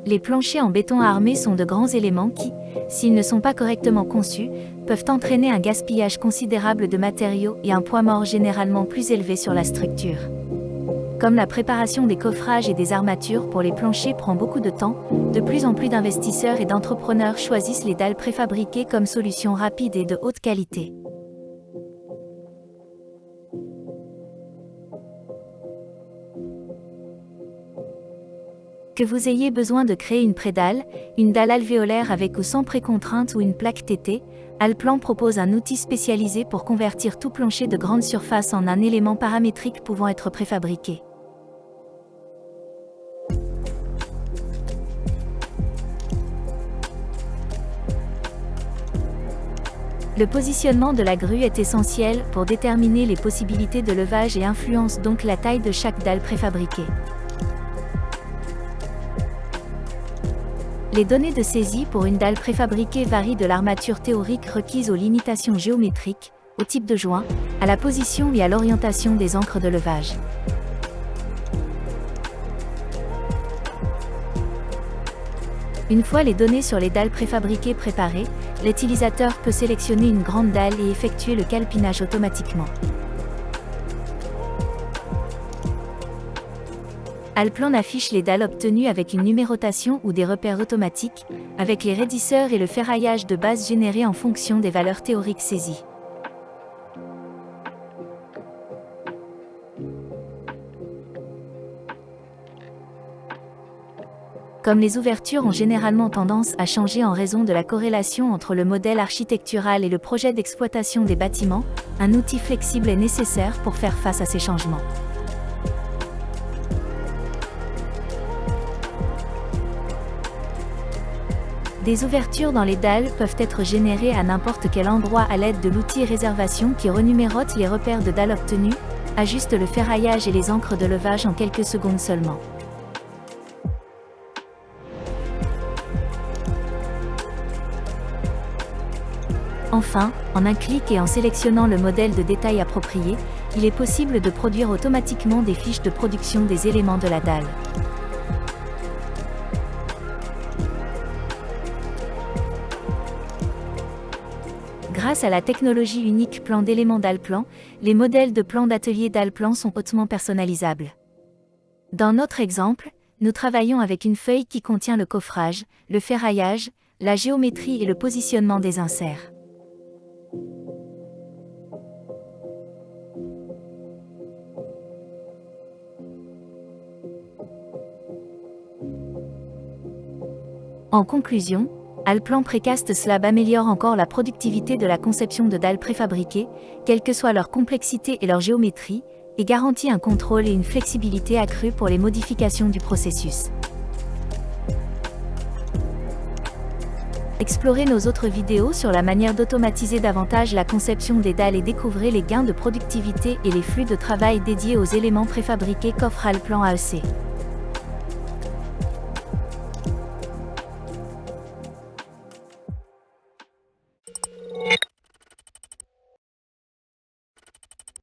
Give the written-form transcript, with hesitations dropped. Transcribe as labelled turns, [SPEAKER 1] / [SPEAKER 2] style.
[SPEAKER 1] Les planchers en béton armé sont de grands éléments qui, s'ils ne sont pas correctement conçus, peuvent entraîner un gaspillage considérable de matériaux et un poids mort généralement plus élevé sur la structure. Comme la préparation des coffrages et des armatures pour les planchers prend beaucoup de temps, de plus en plus d'investisseurs et d'entrepreneurs choisissent les dalles préfabriquées comme solution rapide et de haute qualité. Que vous ayez besoin de créer une prédalle, une dalle alvéolaire avec ou sans précontrainte ou une plaque TT, Allplan propose un outil spécialisé pour convertir tout plancher de grande surface en un élément paramétrique pouvant être préfabriqué. Le positionnement de la grue est essentiel pour déterminer les possibilités de levage et influence donc la taille de chaque dalle préfabriquée. Les données de saisie pour une dalle préfabriquée varient de l'armature théorique requise aux limitations géométriques, au type de joint, à la position et à l'orientation des encres de levage. Une fois les données sur les dalles préfabriquées préparées, l'utilisateur peut sélectionner une grande dalle et effectuer le calpinage automatiquement. Allplan affiche les dalles obtenues avec une numérotation ou des repères automatiques, avec les raidisseurs et le ferraillage de base générés en fonction des valeurs théoriques saisies. Comme les ouvertures ont généralement tendance à changer en raison de la corrélation entre le modèle architectural et le projet d'exploitation des bâtiments, un outil flexible est nécessaire pour faire face à ces changements. Des ouvertures dans les dalles peuvent être générées à n'importe quel endroit à l'aide de l'outil réservation qui renumérote les repères de dalles obtenus, ajuste le ferraillage et les encres de levage en quelques secondes seulement. Enfin, en un clic et en sélectionnant le modèle de détail approprié, il est possible de produire automatiquement des fiches de production des éléments de la dalle. Grâce à la technologie unique plan d'éléments d'Allplan, les modèles de plans d'atelier d'Allplan sont hautement personnalisables. Dans notre exemple, nous travaillons avec une feuille qui contient le coffrage, le ferraillage, la géométrie et le positionnement des inserts. En conclusion, Allplan Precast Slab améliore encore la productivité de la conception de dalles préfabriquées, quelle que soit leur complexité et leur géométrie, et garantit un contrôle et une flexibilité accrue pour les modifications du processus. Explorez nos autres vidéos sur la manière d'automatiser davantage la conception des dalles et découvrez les gains de productivité et les flux de travail dédiés aux éléments préfabriqués qu'offre Allplan AEC.